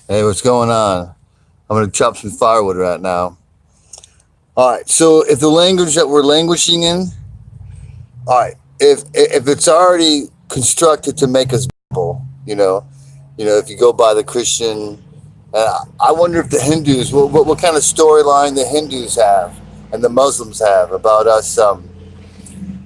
Hey, what's going on? I'm gonna chop some firewood right now. All right. So, if the language that we're languishing in, all right, if it's already constructed to make us babble, if you go by the Christian, I wonder if the Hindus, what kind of storyline the Hindus have and the Muslims have about us.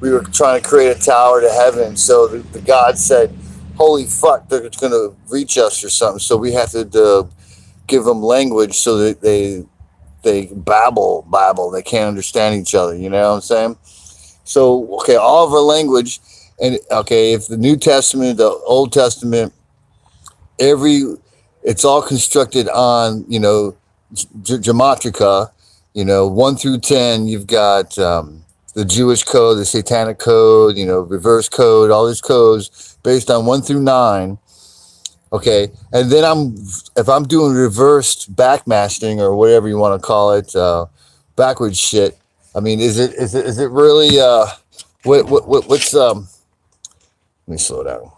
We were trying to create a tower to heaven, so the God said, "Holy fuck, they're going to reach us or something." So we have to give them language so that they babble. They can't understand each other. You know what I'm saying? So okay, all of our language, and okay, if the New Testament, the Old Testament, every it's all constructed on gematria. 1 through 10. You've got the Jewish code, the Satanic code, reverse code, all these codes based on 1 through 9. Okay, and then if I'm doing reversed backmastering or whatever you want to call it, backwards shit. I mean, is it really what's Let me slow down.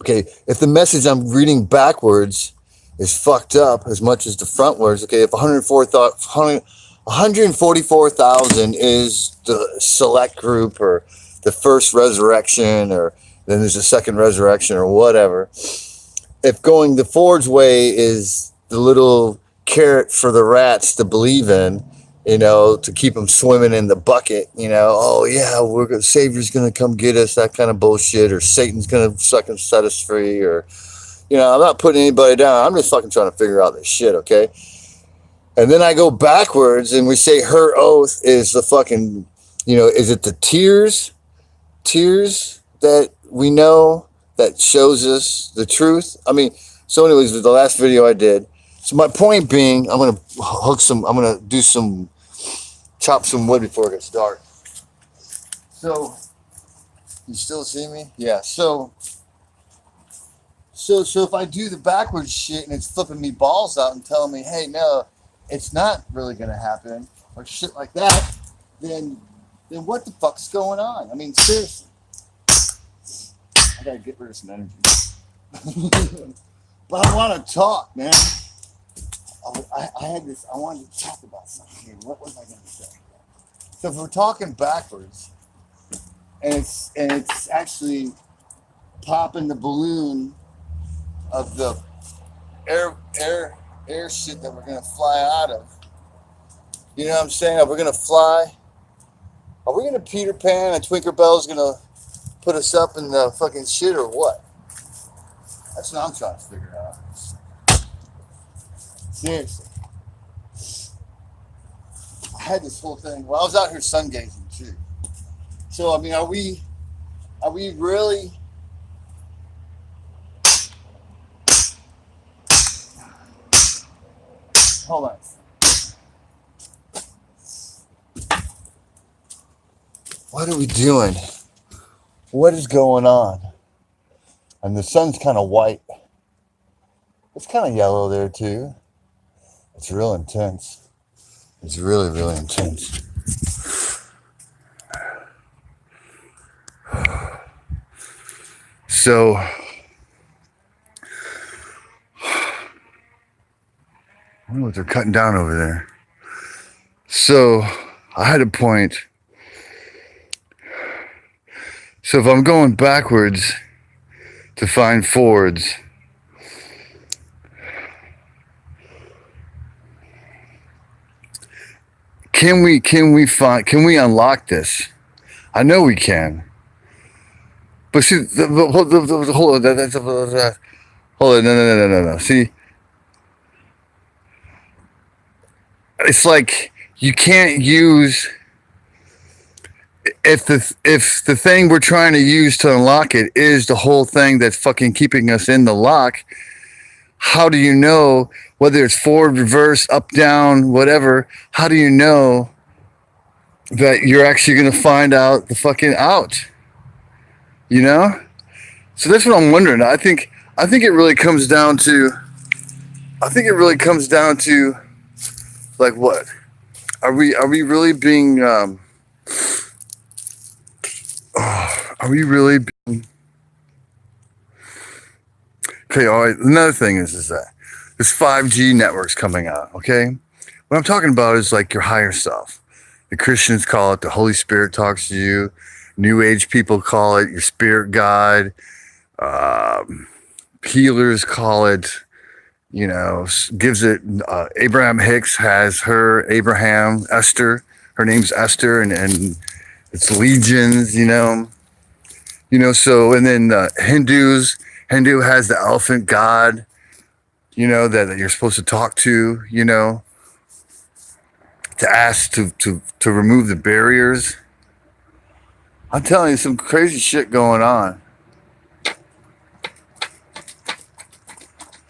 Okay, if the message I'm reading backwards is fucked up as much as the frontwards, okay, if 144,000 is the select group or the first resurrection, or then there's a second resurrection or whatever. If going the Ford's way is the little carrot for the rats to believe in, to keep them swimming in the bucket, oh yeah, Savior's gonna come get us, that kind of bullshit, or Satan's gonna fucking set us free, or I'm not putting anybody down. I'm just fucking trying to figure out this shit, okay? And then I go backwards and we say her oath is the fucking, is it the tears that we know that shows us the truth? I mean, so anyways, with the last video I did. So my point being, I'm gonna chop some wood before it gets dark. So you still see me? Yeah. So if I do the backwards shit and it's flipping me balls out and telling me, hey, no, it's not really gonna happen, or shit like that, then what the fuck's going on? I mean, seriously. I gotta get rid of some energy. But I want to talk, man. I had this. I wanted to talk about something here. What was I going to say? So if we're talking backwards, and it's actually popping the balloon of the air shit that we're going to fly out of. You know what I'm saying? Are we going to fly? Are we going to Peter Pan and Tinkerbell's going to put us up in the fucking shit, or what? That's what I'm trying to figure out. Seriously. I had this whole thing. Well, I was out here sun gazing too. So I mean, are we really hold on. What are we doing? What is going on? And the sun's kind of white. It's kind of yellow there too. It's real intense. It's really, really intense. So, I don't know what they're cutting down over there. So, I had a point. So, if I'm going backwards to find forwards, can we unlock this? I know we can. But see, hold on, no. See, it's like you can't use if the thing we're trying to use to unlock it is the whole thing that's fucking keeping us in the lock. How do you know whether it's forward, reverse, up, down, whatever? How do you know that you're actually going to find out the fucking out? So that's what I'm wondering. I think it really comes down to. I think it really comes down to, like, what are we really being? Are we really? Because Okay, all right. Another thing is that this 5G network's coming out. Okay, what I'm talking about is like your higher self. The Christians call it the Holy Spirit talks to you. New Age people call it your spirit guide. Um, Healers call it, gives it. Abraham Hicks has her Esther. Her name's Esther, and it's legions. So and then Hindu has the elephant god. That you're supposed to talk to. To ask to remove the barriers. I'm telling you, some crazy shit going on.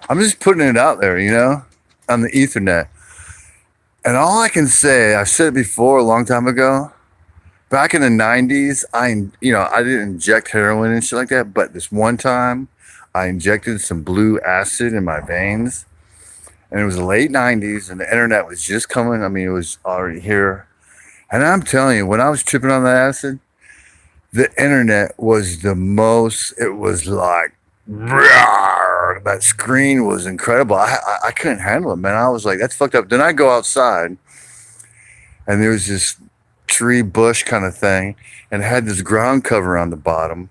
I'm just putting it out there, on the Ethernet. And all I can say, I've said it before a long time ago. Back in the 90s, I didn't inject heroin and shit like that, but this one time, I injected some blue acid in my veins. And it was the late 90s, and the internet was just coming. I mean, it was already here. And I'm telling you, when I was tripping on that acid, the internet was it was like, that screen was incredible. I couldn't handle it, man. I was like, that's fucked up. Then I go outside, and there was this tree bush kind of thing, and it had this ground cover on the bottom.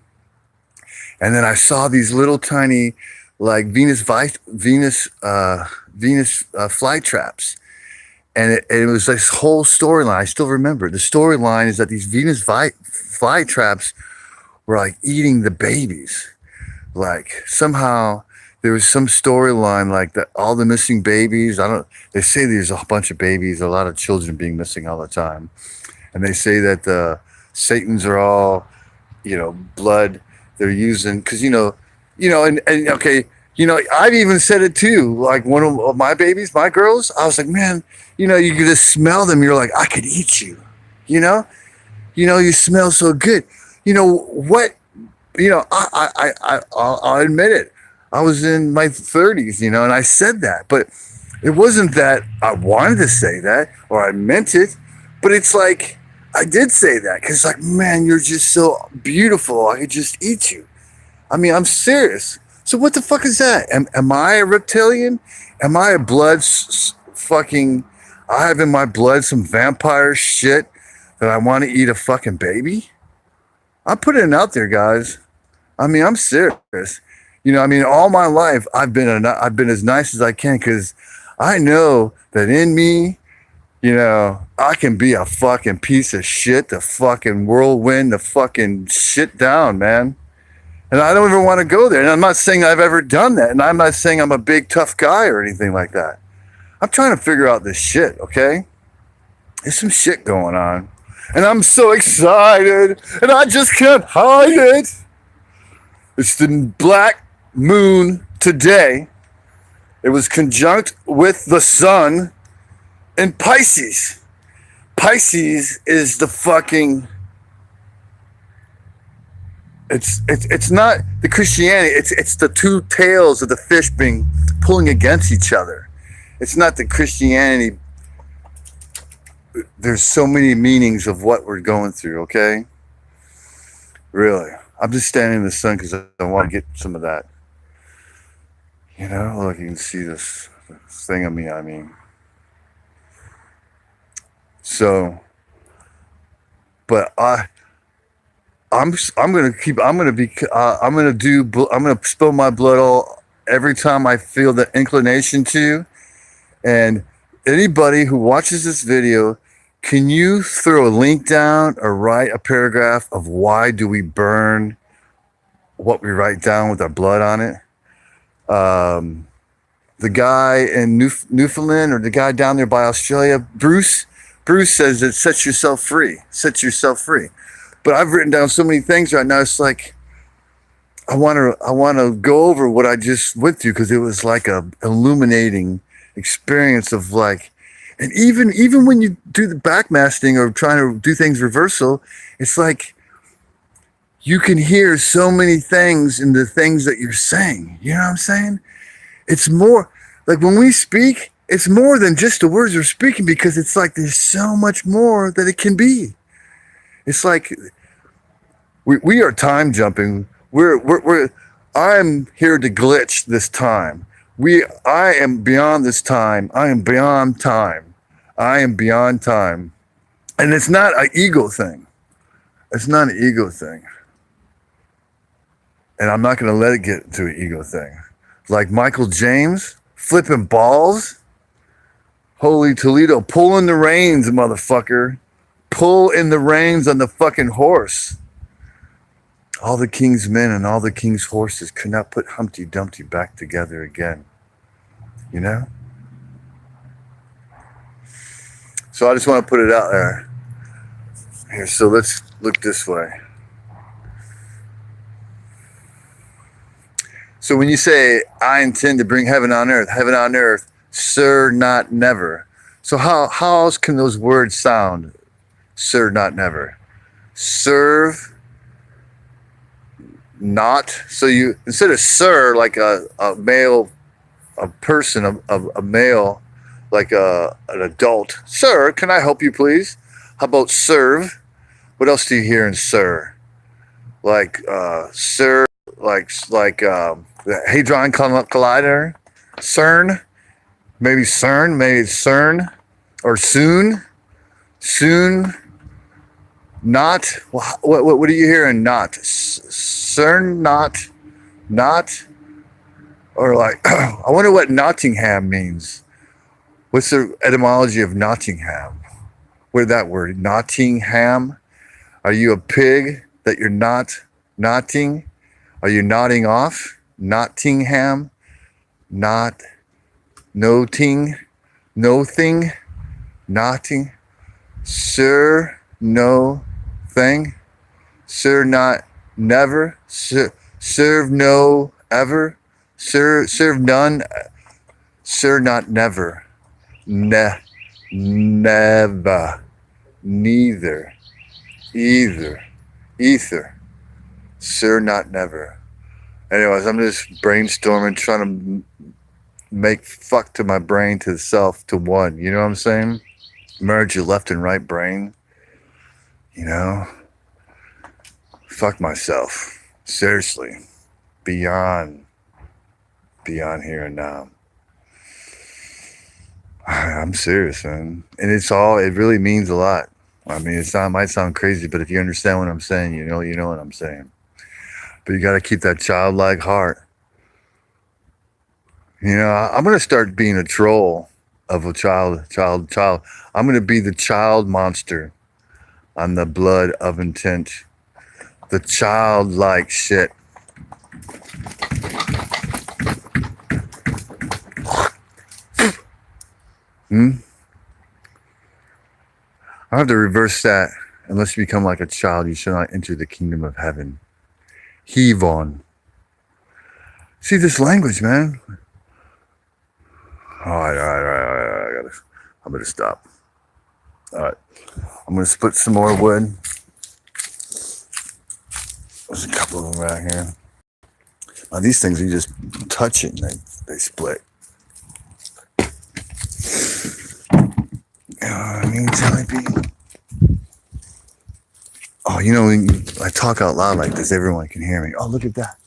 And then I saw these little tiny, like Venus fly traps. And it was this whole storyline. I still remember. The storyline is that these Venus fly traps were like eating the babies. Like somehow there was some storyline like that. All the missing babies. They say there's a bunch of babies, a lot of children being missing all the time. And they say that the Satans are all, blood they're using. Cause and okay, I've even said it too. Like one of my babies, my girls, I was like, man, you could just smell them. You're like, I could eat you, you smell so good. What, I'll admit it. I was in my 30s, and I said that, but it wasn't that I wanted to say that or I meant it, but it's like, I did say that because it's like, man, you're just so beautiful. I could just eat you. I mean, I'm serious. So what the fuck is that? Am I a reptilian? Am I a I have in my blood some vampire shit that I want to eat a fucking baby? I'm putting it out there, guys. I mean, I'm serious. All my life I've been as nice as I can because I know that in me, I can be a fucking piece of shit, the fucking whirlwind, the fucking shit down, man. And I don't even want to go there. And I'm not saying I've ever done that. And I'm not saying I'm a big, tough guy or anything like that. I'm trying to figure out this shit, okay? There's some shit going on. And I'm so excited. And I just can't hide it. It's the black moon today. It was conjunct with the sun in Pisces. Pisces is the fucking... It's not the Christianity. It's the two tails of the fish pulling against each other. It's not the Christianity. There's so many meanings of what we're going through. Okay, really. I'm just standing in the sun because I want to get some of that. Look, you can see this thing of me. I mean, so, but I'm gonna spill my blood every time I feel the inclination to. And anybody who watches this video, can you throw a link down or write a paragraph of why do we burn what we write down with our blood on it? The guy in Newfoundland or the guy down there by Australia, Bruce says it sets yourself free. But I've written down so many things right now. It's like I want to go over what I just went through because it was like a illuminating experience of like, and even when you do the backmasking or trying to do things reversal, it's like you can hear so many things in the things that you're saying. You know what I'm saying? It's more like when we speak, it's more than just the words we're speaking because it's like there's so much more that it can be. It's like we are time jumping. We're I'm here to glitch this time. I am beyond this time. I am beyond time. I am beyond time. And it's not an ego thing. It's not an ego thing. And I'm not going to let it get to an ego thing. Like Michael James flipping balls. Holy Toledo, pull in the reins, motherfucker. Pull in the reins on the fucking horse. All the king's men and all the king's horses could not put Humpty Dumpty back together again. You know? So I just want to put it out there. Here, so let's look this way. So when you say, I intend to bring heaven on earth, sir, not never. So how else can those words sound? Sir, not never. Serve, not. So you, instead of sir, like a male, a person, a male, like an adult. Sir, can I help you, please? How about serve? What else do you hear in sir? Like sir, like the Hadron Collider, CERN, maybe CERN, or soon, not. What do you hear in not? CERN, not, or like, I wonder what Nottingham means. What's the etymology of Nottingham? Where that word, Nottingham? Are you a pig that you're not knotting? Are you nodding off? Nottingham? Not noting? Nothing? Notting? Sir, no thing? Sir, not never? Serve no ever? Serve none? Sir, not never? Never. Neither. Either. Ether. Sir, not never. Anyways, I'm just brainstorming, trying to make fuck to my brain to self to one. You know what I'm saying? Merge your left and right brain. You know? Fuck myself. Seriously. Beyond here and now. I'm serious, man. And it really means a lot. I mean, it might sound crazy, but if you understand what I'm saying, you know what I'm saying. But you got to keep that childlike heart. You know, I'm going to start being a troll of a child. I'm going to be the child monster on the blood of intent. The childlike shit. I have to reverse that. Unless you become like a child, you shall not enter the kingdom of heaven. Heave on. See this language, man. All right. I'm gonna stop. All right. I'm gonna split some more wood. There's a couple of them right here. Now these things, you just touch it and they split. You know what I mean, Jelly Bean? Oh, you know, when I talk out loud like this, everyone can hear me. Oh, look at that.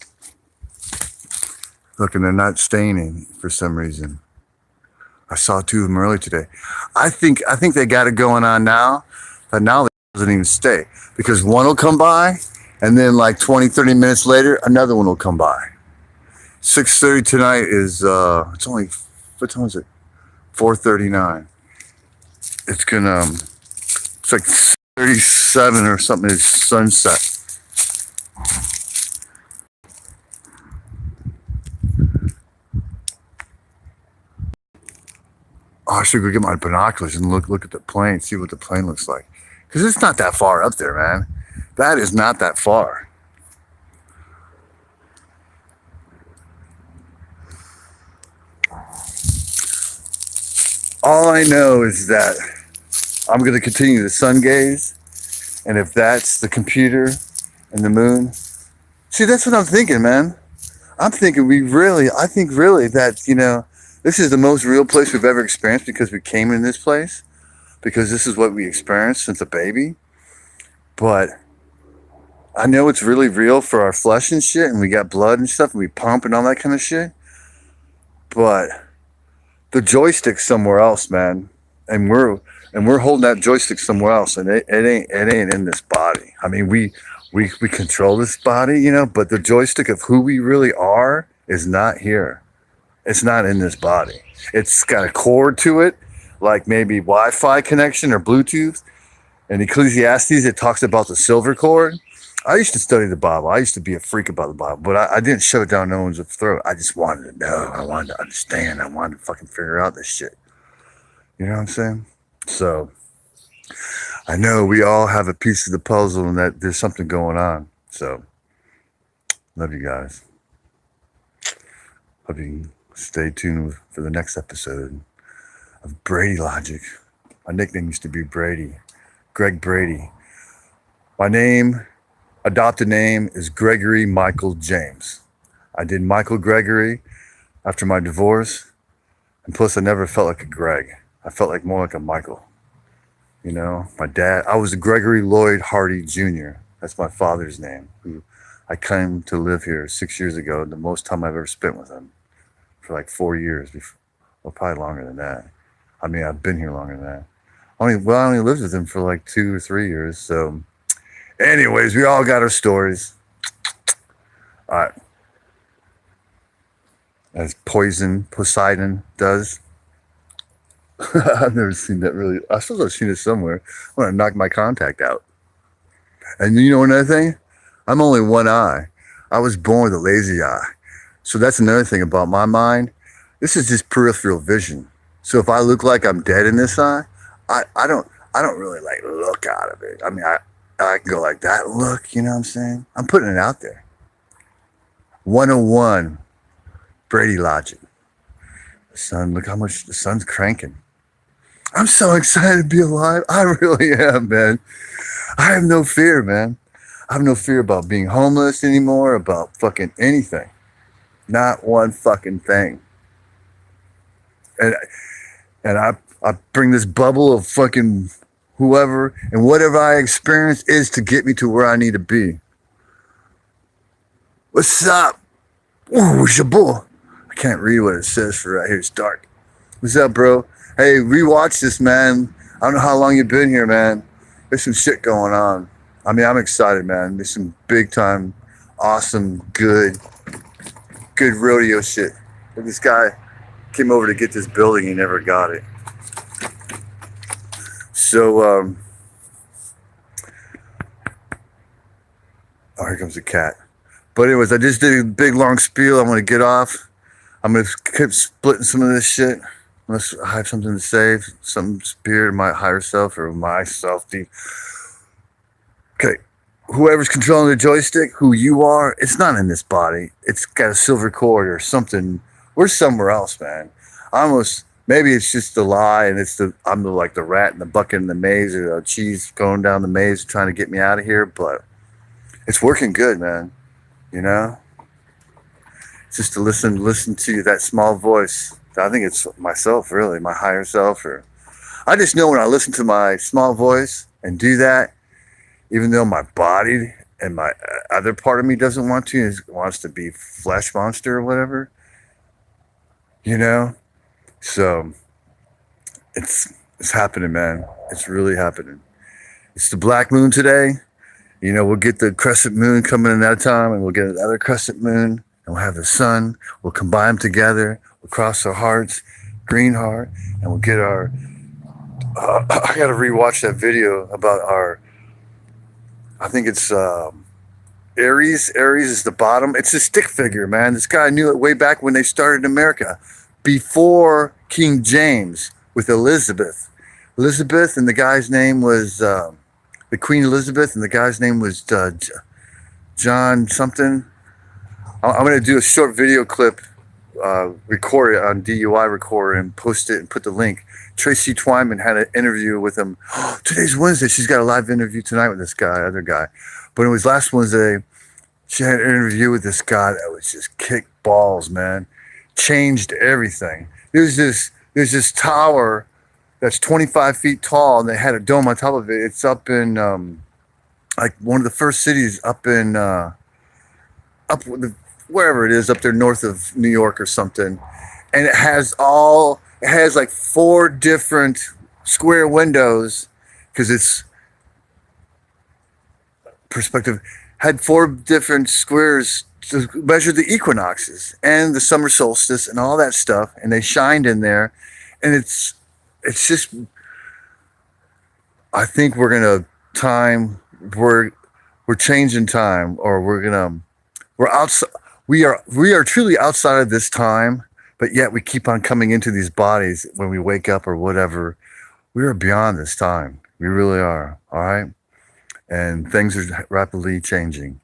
Look, and they're not staining for some reason. I saw two of them earlier today. I think they got it going on now, but now it doesn't even stay. Because one will come by, and then like 20, 30 minutes later, another one will come by. 6:30 tonight is, it's only, what time is it? 4:39. It's gonna, it's like 37 or something, it's sunset. Oh, I should go get my binoculars and look at the plane, see what the plane looks like. Because it's not that far up there, man. That is not that far. All I know is that I'm going to continue to sun gaze. And if that's the computer and the moon, see, that's what I'm thinking, man. I'm thinking I think really that, you know, this is the most real place we've ever experienced because we came in this place, because this is what we experienced since a baby. But I know it's really real for our flesh and shit, and we got blood and stuff, and we pump and all that kind of shit. But the joystick's somewhere else, man, and we're holding that joystick somewhere else, and it ain't in this body. I mean, we control this body, you know, but the joystick of who we really are is not here. It's not in this body. It's got a cord to it, like maybe Wi-Fi connection or Bluetooth. In Ecclesiastes, it talks about the silver cord. I used to study the Bible. I used to be a freak about the Bible, but I didn't shove it down no one's throat. I just wanted to know. I wanted to understand. I wanted to fucking figure out this shit. You know what I'm saying? So I know we all have a piece of the puzzle and that there's something going on. So love you guys. Hope you can stay tuned for the next episode of Brady Logic. My nickname used to be Brady. Greg Brady. My name, adopted name, is Gregory Michael James. I did Michael Gregory after my divorce, and plus I never felt like a Greg. I felt like more like a Michael. You know, my dad, I was Gregory Lloyd Hardy Jr. That's my father's name, who I came to live here 6 years ago, the most time I've ever spent with him, for like 4 years, before, well, probably longer than that. I mean, I've been here longer than that. I only lived with him for like 2 or 3 years. So anyways, we all got our stories. All right. As Poseidon does. I've never seen that really. I suppose I've seen it somewhere. I want to knock my contact out. And you know another thing? I'm only one eye. I was born with a lazy eye. So that's another thing about my mind. This is just peripheral vision. So if I look like I'm dead in this eye, I don't really like look out of it. I mean, I can go like that look, you know what I'm saying? I'm putting it out there. 101 Brady Logic. The sun, look how much the sun's cranking. I'm so excited to be alive. I really am, man. I have no fear, man. I have no fear about being homeless anymore, about fucking anything. Not one fucking thing. And I bring this bubble of fucking whoever and whatever I experience is to get me to where I need to be. What's up? Ooh, Shabu. I can't read what it says for right here. It's dark. What's up, bro? Hey, rewatch this, man. I don't know how long you've been here, man. There's some shit going on. I mean, I'm excited, man. There's some big time, awesome, good rodeo shit. This guy came over to get this building. He never got it. So, oh, here comes a cat. But anyways, I just did a big long spiel. I'm going to get off. I'm going to keep splitting some of this shit. Unless I have something to say, some spirit of my higher self or myself. Okay, whoever's controlling the joystick, who you are, it's not in this body. It's got a silver cord or something. We're somewhere else, man. Maybe it's just a lie, and I'm like the rat in the bucket in the maze, or the cheese going down the maze trying to get me out of here. But it's working good, man. You know, it's just to listen to that small voice. I think it's myself, really, my higher self. Or I just know when I listen to my small voice and do that, even though my body and my other part of me doesn't want to, wants to be flesh monster or whatever, you know. So it's happening, man. It's really happening. It's the black moon today. You know, we'll get the crescent moon coming in that time, and we'll get another crescent moon, and we'll have the sun. We'll combine them together. We'll cross our hearts, green heart, and we'll get our. I got to rewatch that video about our. I think it's Aries. Aries is the bottom. It's a stick figure, man. This guy knew it way back when they started in America, before King James with Elizabeth. Elizabeth, and the guy's name was the Queen Elizabeth, and the guy's name was John something. I'm going to do a short video clip, record it on DUI recorder and post it and put the link. Tracy Twyman had an interview with him. Today's Wednesday. She's got a live interview tonight with this guy, other guy. But it was last Wednesday. She had an interview with this guy that was just kick balls, man. Changed everything. There's this tower that's 25 feet tall, and they had a dome on top of it. It's up in like one of the first cities up in up the, wherever it is up there north of New York or something, and it has like four different square windows because it's perspective had four different squares to measure the equinoxes and the summer solstice and all that stuff, and they shined in there, and it's just I think we're gonna time we're changing time, or we're outside. We are truly outside of this time, but yet we keep on coming into these bodies when we wake up or whatever. We are beyond this time. We really are. All right, and things are rapidly changing.